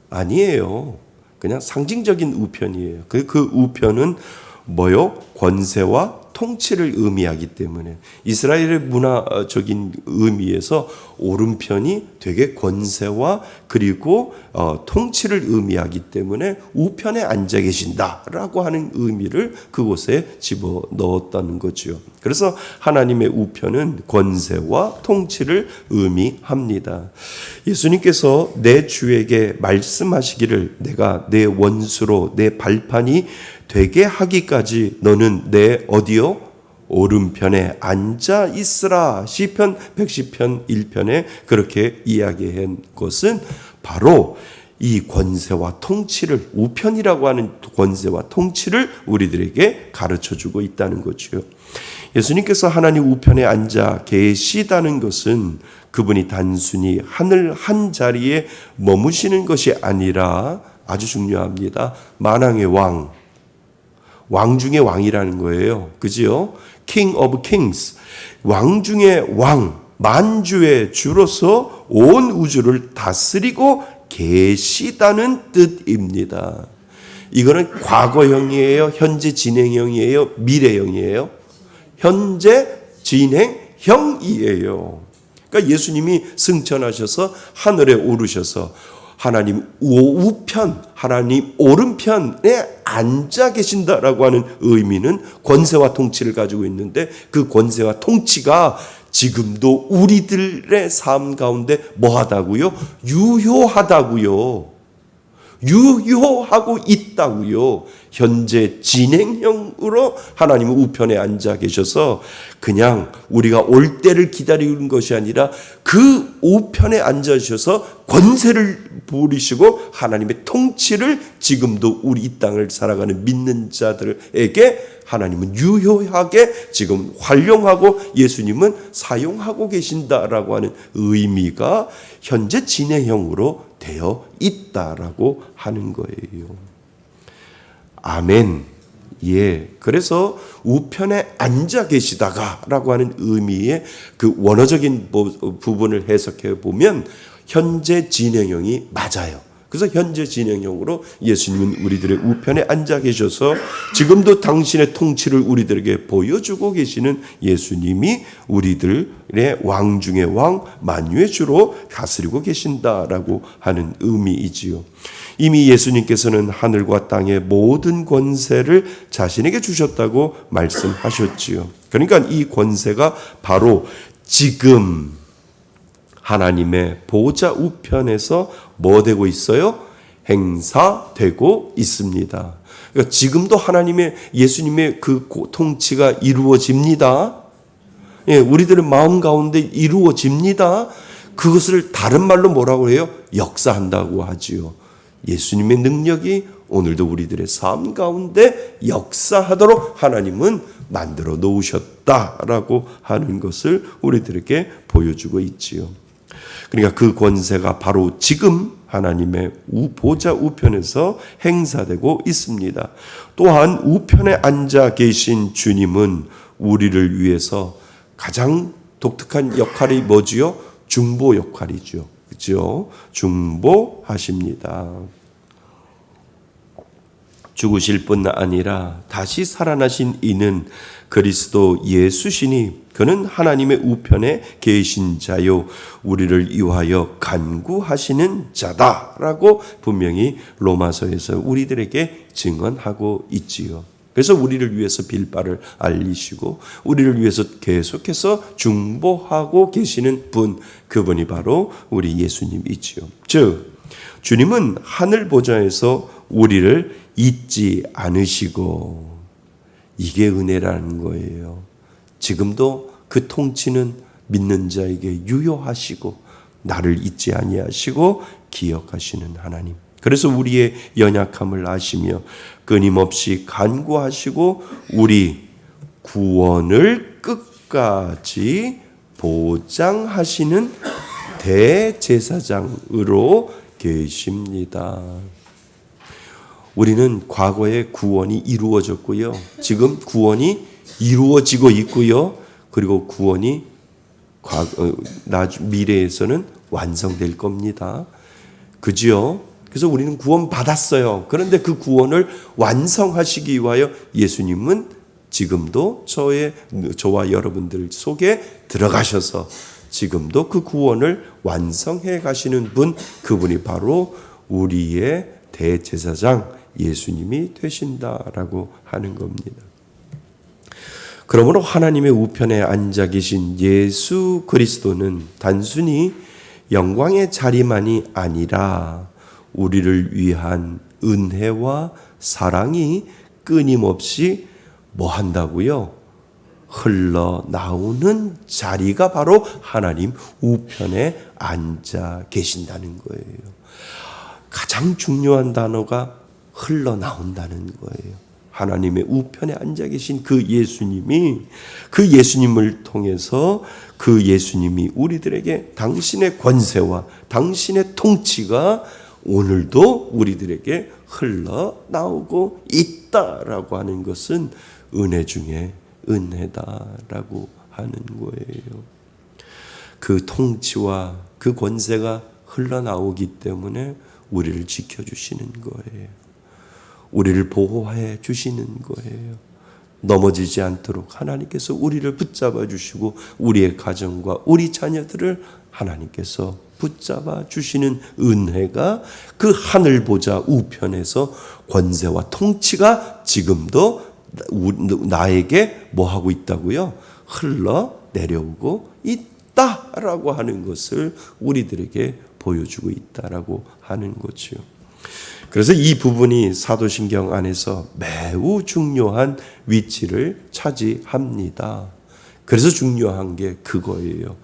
아니에요. 그냥 상징적인 우편이에요. 그 우편은 뭐요? 권세와 통치를 의미하기 때문에 이스라엘의 문화적인 의미에서 오른편이 되게 권세와 그리고 통치를 의미하기 때문에 우편에 앉아 계신다라고 하는 의미를 그곳에 집어넣었다는 거죠. 그래서 하나님의 우편은 권세와 통치를 의미합니다. 예수님께서 내 주에게 말씀하시기를 내가 내 원수로 내 발판이 되게 하기까지 너는 내 어디요? 오른편에 앉아 있으라. 시편 110편 1편에 그렇게 이야기한 것은 바로 이 권세와 통치를 우편이라고 하는 권세와 통치를 우리들에게 가르쳐주고 있다는 거죠. 예수님께서 하나님 우편에 앉아 계시다는 것은 그분이 단순히 하늘 한 자리에 머무시는 것이 아니라 아주 중요합니다. 만왕의 왕 중의 왕이라는 거예요. 그지요? King of Kings. 왕 중의 왕, 만주의 주로서 온 우주를 다스리고 계시다는 뜻입니다. 이거는 과거형이에요? 현재 진행형이에요? 미래형이에요? 현재 진행형이에요. 그러니까 예수님이 승천하셔서 하늘에 오르셔서 하나님 우편, 하나님 오른편에 앉아 계신다라고 하는 의미는 권세와 통치를 가지고 있는데 그 권세와 통치가 지금도 우리들의 삶 가운데 뭐하다고요? 유효하다고요. 유효하고 있다고요. 현재 진행형으로 하나님은 우편에 앉아 계셔서 그냥 우리가 올 때를 기다리는 것이 아니라 그 우편에 앉아 계셔서 권세를 부리시고 하나님의 통치를 지금도 우리 이 땅을 살아가는 믿는 자들에게 하나님은 유효하게 지금 활용하고 예수님은 사용하고 계신다라고 하는 의미가 현재 진행형으로 되어 있다라고 하는 거예요. 아멘. 예. 그래서 우편에 앉아 계시다가라고 하는 의미의 그 원어적인 부분을 해석해 보면 현재 진행형이 맞아요. 그래서 현재 진행형으로 예수님은 우리들의 우편에 앉아 계셔서 지금도 당신의 통치를 우리들에게 보여주고 계시는 예수님이 우리들의 왕 중의 왕, 만유의 주로 다스리고 계신다라고 하는 의미이지요. 이미 예수님께서는 하늘과 땅의 모든 권세를 자신에게 주셨다고 말씀하셨지요. 그러니까 이 권세가 바로 지금 하나님의 보좌 우편에서 뭐 되고 있어요? 행사되고 있습니다. 그러니까 지금도 하나님의 예수님의 그 통치가 이루어집니다. 예, 우리들의 마음 가운데 이루어집니다. 그것을 다른 말로 뭐라고 해요? 역사한다고 하지요. 예수님의 능력이 오늘도 우리들의 삶 가운데 역사하도록 하나님은 만들어 놓으셨다라고 하는 것을 우리들에게 보여주고 있지요. 그러니까 그 권세가 바로 지금 하나님의 보좌 우편에서 행사되고 있습니다. 또한 우편에 앉아 계신 주님은 우리를 위해서 가장 독특한 역할이 뭐지요? 중보 역할이죠. 그렇죠? 중보하십니다. 죽으실 뿐 아니라 다시 살아나신 이는 그리스도 예수시니 그는 하나님의 우편에 계신 자요 우리를 위하여 간구하시는 자다라고 분명히 로마서에서 우리들에게 증언하고 있지요. 그래서 우리를 위해서 빌바를 알리시고 우리를 위해서 계속해서 중보하고 계시는 분, 그분이 바로 우리 예수님이지요. 즉 주님은 하늘 보좌에서 우리를 잊지 않으시고, 이게 은혜라는 거예요. 지금도 그 통치는 믿는 자에게 유효하시고 나를 잊지 아니하시고 기억하시는 하나님. 그래서 우리의 연약함을 아시며 끊임없이 간구하시고 우리 구원을 끝까지 보장하시는 대제사장으로 계십니다. 우리는 과거에 구원이 이루어졌고요. 지금 구원이 이루어지고 있고요. 그리고 구원이 미래에서는 완성될 겁니다. 그지요? 그래서 우리는 구원 받았어요. 그런데 그 구원을 완성하시기 위하여 예수님은 지금도 저와 여러분들 속에 들어가셔서 지금도 그 구원을 완성해 가시는 분, 그분이 바로 우리의 대제사장 예수님이 되신다라고 하는 겁니다. 그러므로 하나님의 우편에 앉아 계신 예수 그리스도는 단순히 영광의 자리만이 아니라 우리를 위한 은혜와 사랑이 끊임없이 뭐 한다고요? 흘러나오는 자리가 바로 하나님 우편에 앉아 계신다는 거예요. 가장 중요한 단어가 흘러나온다는 거예요. 하나님의 우편에 앉아 계신 그 예수님이, 그 예수님을 통해서 그 예수님이 우리들에게 당신의 권세와 당신의 통치가 오늘도 우리들에게 흘러나오고 있다라고 하는 것은 은혜 중에 은혜다라고 하는 거예요. 그 통치와 그 권세가 흘러나오기 때문에 우리를 지켜주시는 거예요. 우리를 보호해 주시는 거예요. 넘어지지 않도록 하나님께서 우리를 붙잡아 주시고 우리의 가정과 우리 자녀들을 하나님께서 붙잡아 주시는 은혜가 그 하늘 보좌 우편에서 권세와 통치가 지금도 나에게 뭐 하고 있다고요? 흘러 내려오고 있다라고 하는 것을 우리들에게 보여주고 있다라고 하는 거죠. 그래서 이 부분이 사도신경 안에서 매우 중요한 위치를 차지합니다. 그래서 중요한 게 그거예요.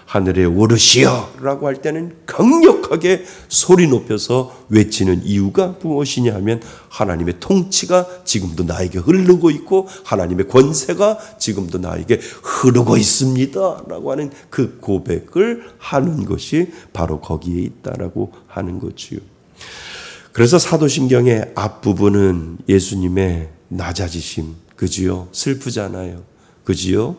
하늘에 오르시어 라고 할 때는 강력하게 소리 높여서 외치는 이유가 무엇이냐 하면 하나님의 통치가 지금도 나에게 흐르고 있고 하나님의 권세가 지금도 나에게 흐르고 있습니다 라고 하는 그 고백을 하는 것이 바로 거기에 있다라고 하는 거지요. 그래서 사도신경의 앞부분은 예수님의 낮아지심, 그지요? 슬프잖아요. 그지요?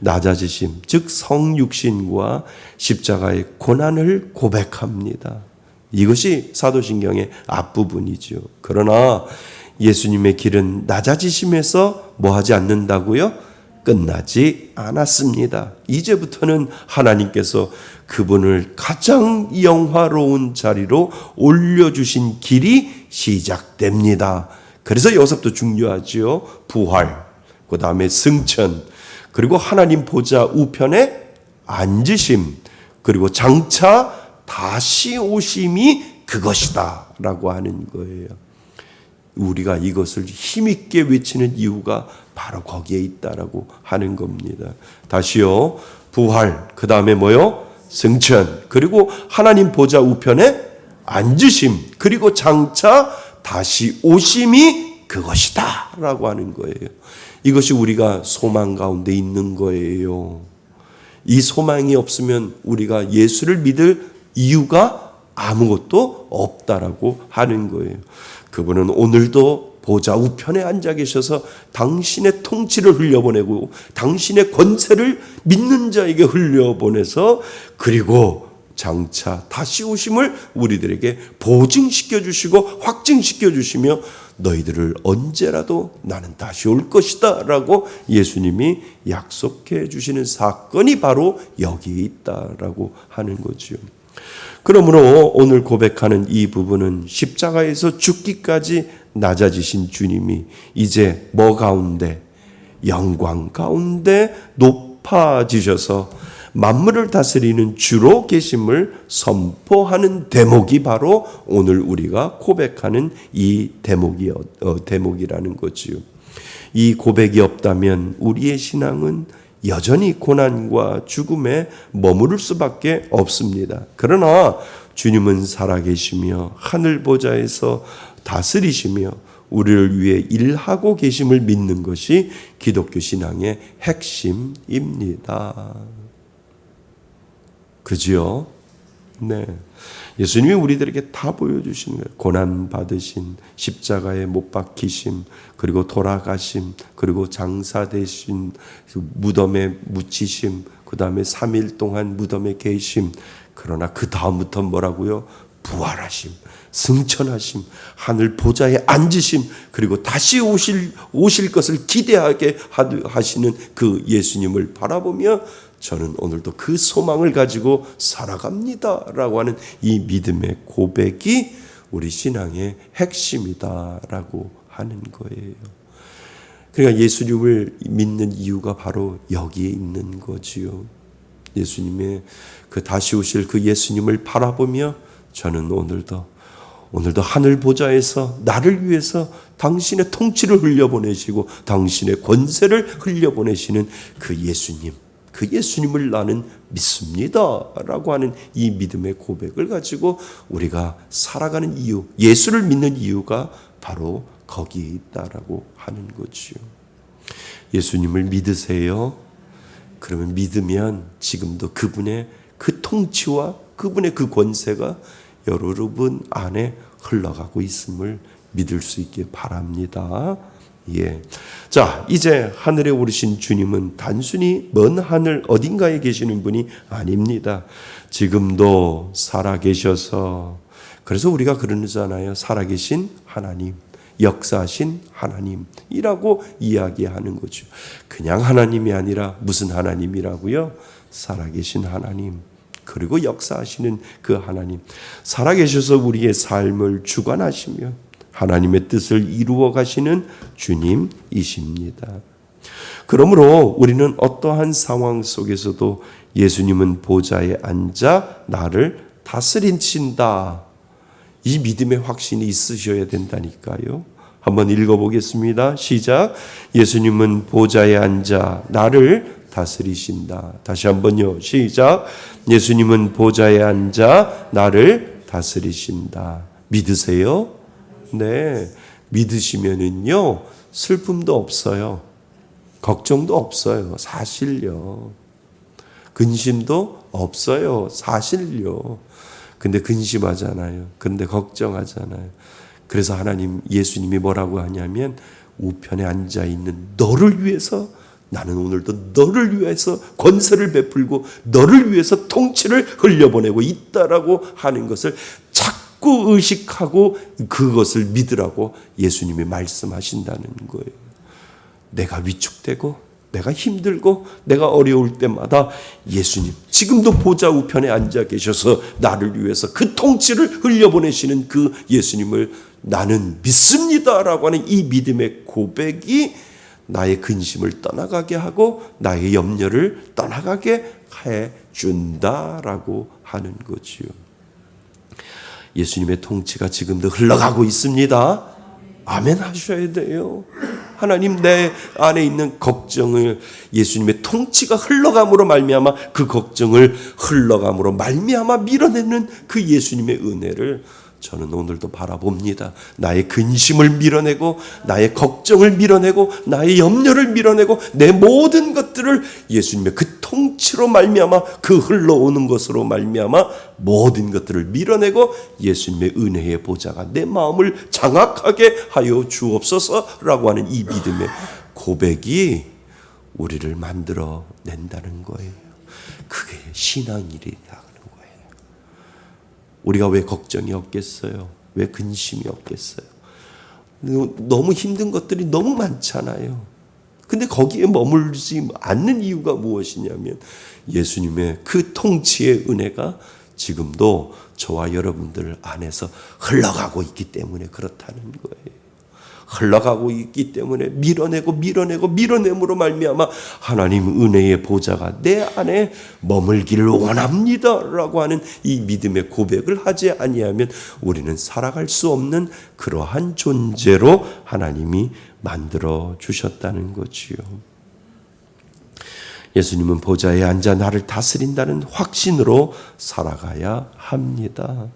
낮아지심, 즉 성육신과 십자가의 고난을 고백합니다. 이것이 사도신경의 앞부분이죠. 그러나 예수님의 길은 낮아지심에서 뭐 하지 않는다고요? 끝나지 않았습니다. 이제부터는 하나님께서 그분을 가장 영화로운 자리로 올려주신 길이 시작됩니다. 그래서 여기서부터 중요하지요. 부활, 그 다음에 승천, 그리고 하나님 보좌 우편에 앉으심, 그리고 장차 다시 오심이 그것이다 라고 하는 거예요. 우리가 이것을 힘있게 외치는 이유가 바로 거기에 있다라고 하는 겁니다. 다시요. 부활, 그 다음에 뭐요? 승천, 그리고 하나님 보좌 우편에 앉으심, 그리고 장차 다시 오심이 그것이다 라고 하는 거예요. 이것이 우리가 소망 가운데 있는 거예요. 이 소망이 없으면 우리가 예수를 믿을 이유가 아무것도 없다라고 하는 거예요. 그분은 오늘도 보좌 우편에 앉아 계셔서 당신의 통치를 흘려보내고 당신의 권세를 믿는 자에게 흘려보내서 그리고 장차 다시 오심을 우리들에게 보증시켜 주시고 확증시켜 주시며 너희들을 언제라도 나는 다시 올 것이다 라고 예수님이 약속해 주시는 사건이 바로 여기에 있다라고 하는 거죠. 그러므로 오늘 고백하는 이 부분은 십자가에서 죽기까지 낮아지신 주님이 이제 뭐 가운데? 영광 가운데 높아지셔서 만물을 다스리는 주로 계심을 선포하는 대목이 바로 오늘 우리가 고백하는 이 대목이라는 거지요. 이 고백이 없다면 우리의 신앙은 여전히 고난과 죽음에 머무를 수밖에 없습니다. 그러나 주님은 살아계시며 하늘 보좌에서 다스리시며 우리를 위해 일하고 계심을 믿는 것이 기독교 신앙의 핵심입니다. 그지요? 네. 예수님이 우리들에게 다 보여주시는 거예요. 고난 받으신, 십자가에 못 박히심, 그리고 돌아가심, 그리고 장사되신, 무덤에 묻히심, 그 다음에 3일 동안 무덤에 계심. 그러나 그 다음부터 뭐라고요? 부활하심, 승천하심, 하늘 보좌에 앉으심, 그리고 다시 오실 것을 기대하게 하시는 그 예수님을 바라보며 저는 오늘도 그 소망을 가지고 살아갑니다 라고 하는 이 믿음의 고백이 우리 신앙의 핵심이다라고 하는 거예요. 그러니까 예수님을 믿는 이유가 바로 여기에 있는 거지요. 예수님의 그 다시 오실 그 예수님을 바라보며 저는 오늘도 하늘 보좌에서 나를 위해서 당신의 통치를 흘려보내시고 당신의 권세를 흘려보내시는 그 예수님을 나는 믿습니다 라고 하는 이 믿음의 고백을 가지고 우리가 살아가는 이유, 예수를 믿는 이유가 바로 거기에 있다라고 하는 거지요. 예수님을 믿으세요? 그러면 믿으면 지금도 그분의 그 통치와 그분의 그 권세가 여러분 안에 흘러가고 있음을 믿을 수 있게 바랍니다. 예. 자, 이제 하늘에 오르신 주님은 단순히 먼 하늘 어딘가에 계시는 분이 아닙니다. 지금도 살아계셔서, 그래서 우리가 그러잖아요. 살아계신 하나님, 역사하신 하나님이라고 이야기하는 거죠. 그냥 하나님이 아니라 무슨 하나님이라고요? 살아계신 하나님, 그리고 역사하시는 그 하나님, 살아계셔서 우리의 삶을 주관하시며 하나님의 뜻을 이루어 가시는 주님이십니다. 그러므로 우리는 어떠한 상황 속에서도 예수님은 보좌에 앉아 나를 다스리신다. 이 믿음의 확신이 있으셔야 된다니까요. 한번 읽어보겠습니다. 시작. 예수님은 보좌에 앉아 나를 다스리신다. 다시 한번요. 시작. 예수님은 보좌에 앉아 나를 다스리신다. 믿으세요? 네. 믿으시면은요, 슬픔도 없어요. 걱정도 없어요. 사실요. 근심도 없어요. 사실요. 근데 근심하잖아요. 근데 걱정하잖아요. 그래서 하나님, 예수님이 뭐라고 하냐면, 우편에 앉아 있는 너를 위해서, 나는 오늘도 너를 위해서 권세를 베풀고 너를 위해서 통치를 흘려보내고 있다라고 하는 것을 자꾸 의식하고 그것을 믿으라고 예수님이 말씀하신다는 거예요. 내가 위축되고 내가 힘들고 내가 어려울 때마다 예수님, 지금도 보좌 우편에 앉아 계셔서 나를 위해서 그 통치를 흘려보내시는 그 예수님을 나는 믿습니다라고 하는 이 믿음의 고백이 나의 근심을 떠나가게 하고 나의 염려를 떠나가게 해준다라고 하는 거지요. 예수님의 통치가 지금도 흘러가고 있습니다. 아멘 하셔야 돼요. 하나님, 내 안에 있는 걱정을 예수님의 통치가 흘러감으로 말미암아 그 걱정을 흘러감으로 말미암아 밀어내는 그 예수님의 은혜를 저는 오늘도 바라봅니다. 나의 근심을 밀어내고 나의 걱정을 밀어내고 나의 염려를 밀어내고 내 모든 것들을 예수님의 그 통치로 말미암아 그 흘러오는 것으로 말미암아 모든 것들을 밀어내고 예수님의 은혜의 보좌가 내 마음을 장악하게 하여 주옵소서라고 하는 이 믿음의 고백이 우리를 만들어 낸다는 거예요. 그게 신앙일이다. 우리가 왜 걱정이 없겠어요? 왜 근심이 없겠어요? 너무 힘든 것들이 너무 많잖아요. 근데 거기에 머물지 않는 이유가 무엇이냐면 예수님의 그 통치의 은혜가 지금도 저와 여러분들 안에서 흘러가고 있기 때문에 그렇다는 거예요. 흘러가고 있기 때문에 밀어내므로 말미암아 하나님 은혜의 보좌가 내 안에 머물기를 원합니다라고 하는 이 믿음의 고백을 하지 아니하면 우리는 살아갈 수 없는 그러한 존재로 하나님이 만들어 주셨다는 거지요. 예수님은 보좌에 앉아 나를 다스린다는 확신으로 살아가야 합니다.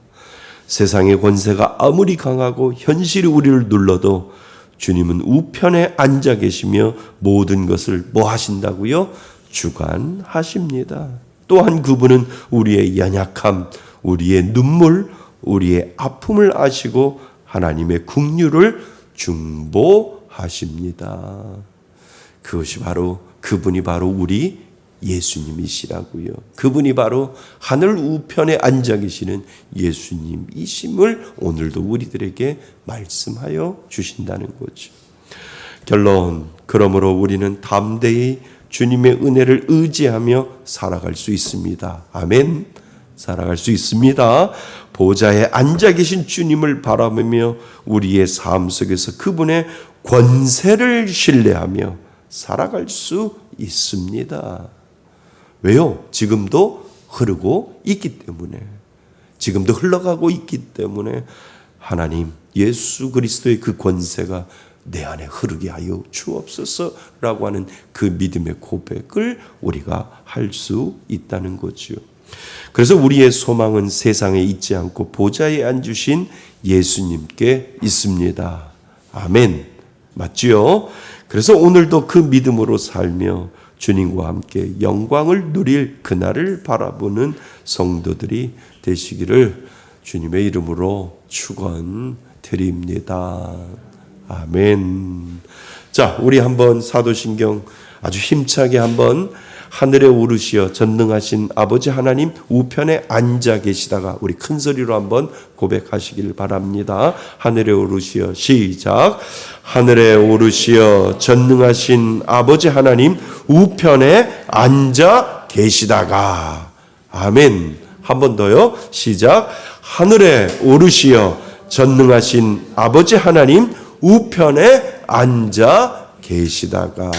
세상의 권세가 아무리 강하고 현실이 우리를 눌러도 주님은 우편에 앉아 계시며 모든 것을 뭐 하신다고요? 주관하십니다. 또한 그분은 우리의 연약함, 우리의 눈물, 우리의 아픔을 아시고 하나님의 긍휼을 중보하십니다. 그분이 바로 우리 예수님이시라고요. 그분이 바로 하늘 우편에 앉아 계시는 예수님이심을 오늘도 우리들에게 말씀하여 주신다는 거죠. 결론, 그러므로 우리는 담대히 주님의 은혜를 의지하며 살아갈 수 있습니다. 아멘. 살아갈 수 있습니다. 보좌에 앉아 계신 주님을 바라보며 우리의 삶 속에서 그분의 권세를 신뢰하며 살아갈 수 있습니다. 왜요? 지금도 흐르고 있기 때문에, 지금도 흘러가고 있기 때문에 하나님 예수 그리스도의 그 권세가 내 안에 흐르게 하여 주옵소서라고 하는 그 믿음의 고백을 우리가 할 수 있다는 거지요. 그래서 우리의 소망은 세상에 있지 않고 보좌에 앉으신 예수님께 있습니다. 아멘. 맞지요? 그래서 오늘도 그 믿음으로 살며 주님과 함께 영광을 누릴 그날을 바라보는 성도들이 되시기를 주님의 이름으로 축원드립니다. 아멘. 자, 우리 한번 사도신경 아주 힘차게 한번 하늘에 오르시어 전능하신 아버지 하나님 우편에 앉아 계시다가 우리 큰 소리로 한번 고백하시길 바랍니다. 하늘에 오르시어 시작. 하늘에 오르시어 전능하신 아버지 하나님 우편에 앉아 계시다가 아멘. 한 번 더요. 시작. 하늘에 오르시어 전능하신 아버지 하나님 우편에 앉아 계시다가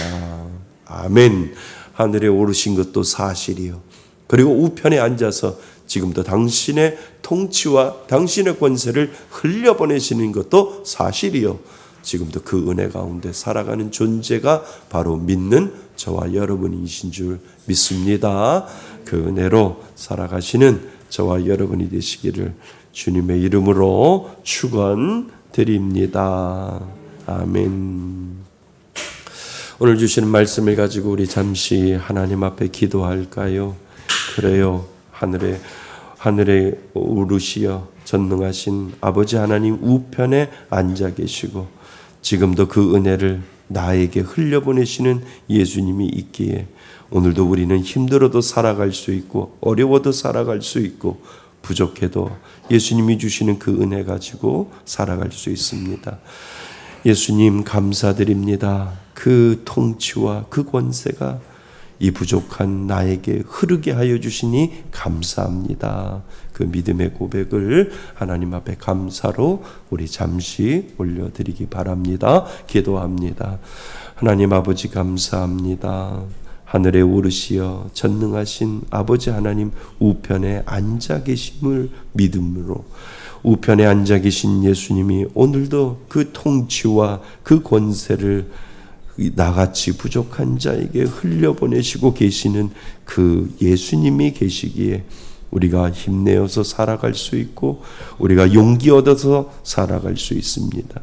아멘. 하늘에 오르신 것도 사실이요. 그리고 우편에 앉아서 지금도 당신의 통치와 당신의 권세를 흘려보내시는 것도 사실이요. 지금도 그 은혜 가운데 살아가는 존재가 바로 믿는 저와 여러분이신 줄 믿습니다. 그 은혜로 살아가시는 저와 여러분이 되시기를 주님의 이름으로 축원드립니다. 아멘. 오늘 주시는 말씀을 가지고 우리 잠시 하나님 앞에 기도할까요? 그래요. 하늘에 오르시어 전능하신 아버지 하나님 우편에 앉아 계시고 지금도 그 은혜를 나에게 흘려보내시는 예수님이 있기에 오늘도 우리는 힘들어도 살아갈 수 있고 어려워도 살아갈 수 있고 부족해도 예수님이 주시는 그 은혜 가지고 살아갈 수 있습니다. 예수님 감사드립니다. 그 통치와 그 권세가 이 부족한 나에게 흐르게 하여 주시니 감사합니다. 그 믿음의 고백을 하나님 앞에 감사로 우리 잠시 올려드리기 바랍니다. 기도합니다. 하나님 아버지 감사합니다. 하늘에 오르시어 전능하신 아버지 하나님 우편에 앉아 계심을 믿음으로 우편에 앉아 계신 예수님이 오늘도 그 통치와 그 권세를 나같이 부족한 자에게 흘려보내시고 계시는 그 예수님이 계시기에 우리가 힘내어서 살아갈 수 있고 우리가 용기 얻어서 살아갈 수 있습니다.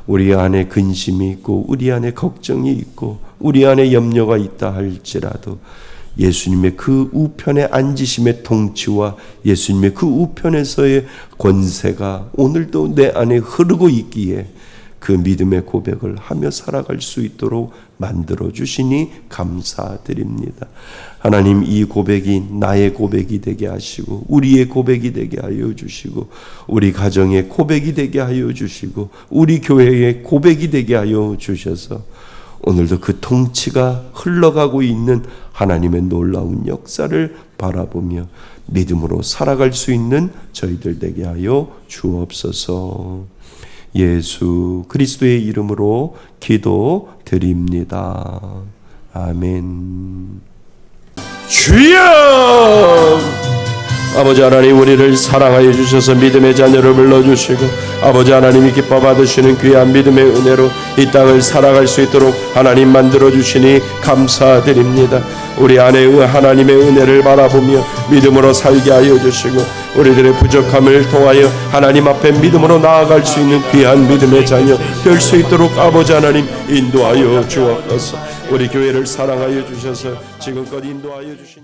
우리 안에 근심이 있고 우리 안에 걱정이 있고 우리 안에 염려가 있다 할지라도 예수님의 그 우편에 앉으심의 통치와 예수님의 그 우편에서의 권세가 오늘도 내 안에 흐르고 있기에 그 믿음의 고백을 하며 살아갈 수 있도록 만들어 주시니 감사드립니다. 하나님 이 고백이 나의 고백이 되게 하시고 우리의 고백이 되게 하여 주시고 우리 가정의 고백이 되게 하여 주시고 우리 교회의 고백이 되게 하여 주셔서 오늘도 그 통치가 흘러가고 있는 하나님의 놀라운 역사를 바라보며 믿음으로 살아갈 수 있는 저희들 되게 하여 주옵소서. 예수 그리스도의 이름으로 기도드립니다. 아멘. 주여! 아버지 하나님 우리를 사랑하여 주셔서 믿음의 자녀를 불러주시고 아버지 하나님이 기뻐 받으시는 귀한 믿음의 은혜로 이 땅을 살아갈 수 있도록 하나님 만들어주시니 감사드립니다. 우리 안에 하나님의 은혜를 바라보며 믿음으로 살게 하여 주시고 우리들의 부족함을 통하여 하나님 앞에 믿음으로 나아갈 수 있는 귀한 믿음의 자녀 될 수 있도록 아버지 하나님 인도하여 주옵소서. 우리 교회를 사랑하여 주셔서 지금껏 인도하여 주신